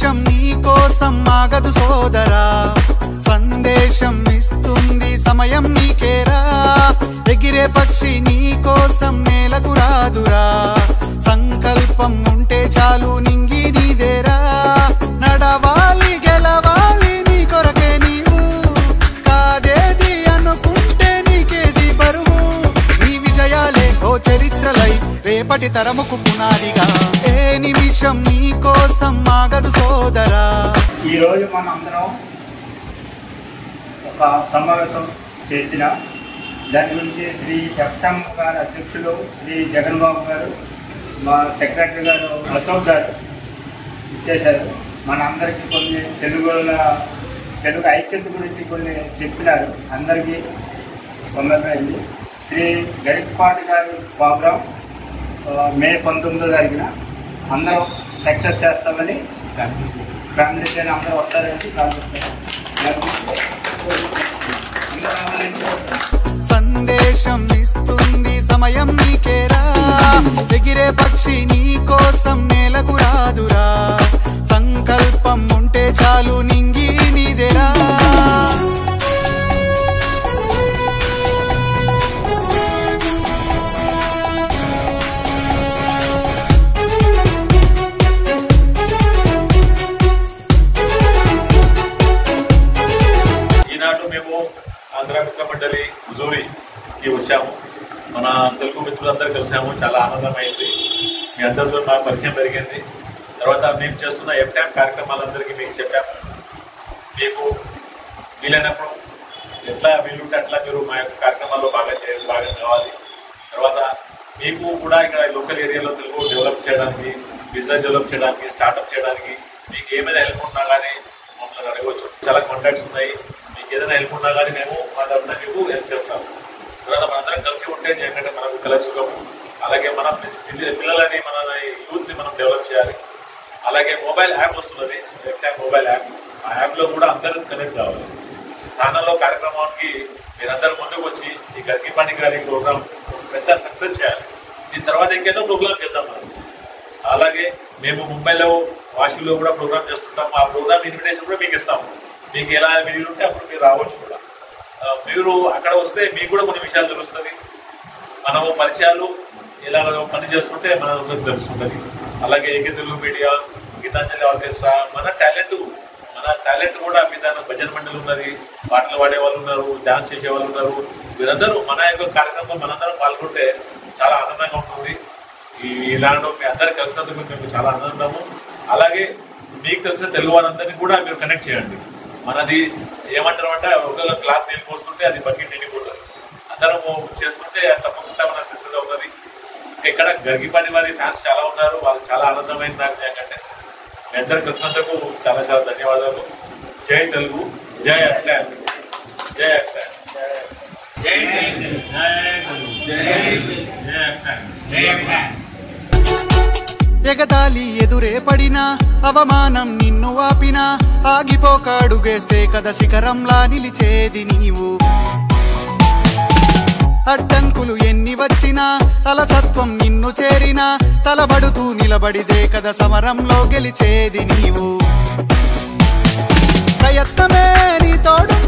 నిమిషం నీ కోసం ఆగదు సోదరా సందేశం ఇస్తుంది సమయం నీకేరా ఎగిరే పక్షి నీ కోసం నేలకు రాదురా సంకల్పం ఉంటే చాలు నింగి నీదేరా నడవాలి గెలవాలి నీ కొరకే నీవు కాదేది అనుకుంటే నీకేది బరువు నీ విజయాలే ఓ చరిత్రలై రేపటి తరముకు పునాదిగా ఏ నిమిషం నీ కోసం ఆగదు సోదరా ఈ రోజు మనం అందరం ఒక సమావేశం చేసిన దాని గురించి శ్రీ ఎఫ్ఎం గారు అధ్యక్షులు శ్రీ జగన్ బాబు గారు మా సెక్రటరీ గారు అశోక్ గారు ఇచ్చేశారు మన అందరికీ కొన్ని తెలుగు ఐక్యత గురించి కొన్ని చెప్పినారు అందరికీ సందర్భమైంది శ్రీ గరికపాటి గారి ప్రోగ్రాం మే 19వ తారీఖున అందరం సక్సెస్ చేస్తామని ఫ్యామిలీ డే అందరూ వస్తారని సందేశం ఇస్తుంది సమయం నీకేరా ఎగిరే పక్షి నీ కోసం నేలకు రాదురా సంకల్పం ఉంటే చాలు నింగి నీదేరా ఆంధ్ర మిత్ర మండలి హుజూరికి వచ్చాము మన తెలుగు మిత్రులందరూ కలిసాము చాలా ఆనందమైంది మీ అందరితో నాకు పరిచయం పెరిగింది తర్వాత మేము చేస్తున్న ఎఫ్ఎం కార్యక్రమాలందరికీ మీకు చెప్పాము మీకు వీలైనప్పుడు ఎట్లా వీలుంటే అట్లా మీరు మా యొక్క కార్యక్రమాల్లో బాగా కావాలి తర్వాత మీకు కూడా ఇక్కడ లోకల్ ఏరియాలో తెలుగు డెవలప్ చేయడానికి బిజినెస్ డెవలప్ చేయడానికి స్టార్ట్అప్ చేయడానికి మీకు ఏమైనా హెల్ప్ ఉన్నా కానీ మమ్మల్ని అడగవచ్చు చాలా కాంటాక్ట్స్ ఉన్నాయి ఏదైనా హెల్ప్ ఉన్నా కానీ మేము మా తరఫున మీకు హెల్ప్ చేస్తాము తర్వాత మనందరం కలిసి ఉంటే ఎందుకంటే మనకు కలసుకము అలాగే మన పిల్లలని మన యూత్ని మనం డెవలప్ చేయాలి అలాగే మొబైల్ యాప్ వస్తున్నది ఎఫ్ఎం మొబైల్ యాప్ ఆ యాప్లో కూడా అందరూ కనెక్ట్ కావాలి స్థానంలో కార్యక్రమానికి మీరందరూ ముందుకు వచ్చి ఈ గరికపాటి గారి ప్రోగ్రామ్ పెద్ద సక్సెస్ చేయాలి దీని తర్వాత ఇంకేదో ప్రోగ్రామ్ చేద్దాం మనం అలాగే మేము ముంబైలో వాషిలో కూడా ప్రోగ్రామ్ చేస్తుంటాం ఆ ప్రోగ్రామ్ ఇన్విటేషన్ కూడా మీకు ఇస్తాము మీకు ఎలా వీలు ఉంటే అప్పుడు మీరు రావచ్చు కూడా మీరు అక్కడ వస్తే మీకు కూడా కొన్ని విషయాలు తెలుస్తుంది మనము పరిచయాలు ఎలా పని చేస్తుంటే మనకు తెలుస్తుంటుంది అలాగే AK Telugu media Geetanjali orchestra మన టాలెంట్ కూడా మీద భజన మండలి ఉన్నది పాటలు పాడే వాళ్ళు ఉన్నారు డాన్స్ చేసే వాళ్ళు ఉన్నారు వీరందరూ మన యొక్క కార్యక్రమం మనందరం పాల్గొంటే చాలా ఆనందంగా ఉంటుంది ఇలాంటి మీ అందరు కలిసినందుకు మేము చాలా ఆనందము అలాగే మీకు తెలిసిన తెలుగు వారందరినీ కూడా మీరు కనెక్ట్ చేయండి మనది ఏమంటారు అంటే ఒక క్లాస్ వెళ్ళిపోతుంటే అది బకెట్ నిండిపోతుంది అందరము చేస్తుంటే తప్పకుండా మన సక్సెస్ అవుతుంది ఇక్కడ గరికపాటి వారి ఫ్యాన్స్ చాలా ఉన్నారు వాళ్ళు చాలా ఆనందమైన నాకు ఎందుకంటే మీ అందరు కలిసినందుకు చాలా చాలా ధన్యవాదాలు జై తెలుగు జై ఎఫ్ఎం జై ఎఫ్ఎం జై ఎఫ్ఎం ఎగతాళి ఎదురే పడినా అవమానం నిన్ను ఆపినా ఆగిపోక అడుగేస్తే కదా శిఖరంలా నిలిచేది నీవు అడ్డంకులు ఎన్ని వచ్చినా అలసత్వం నిన్ను చేరినా తలబడుతూ నిలబడిదే కదా సమరంలో గెలిచేది నీవు ప్రయత్నమే నీ తోడు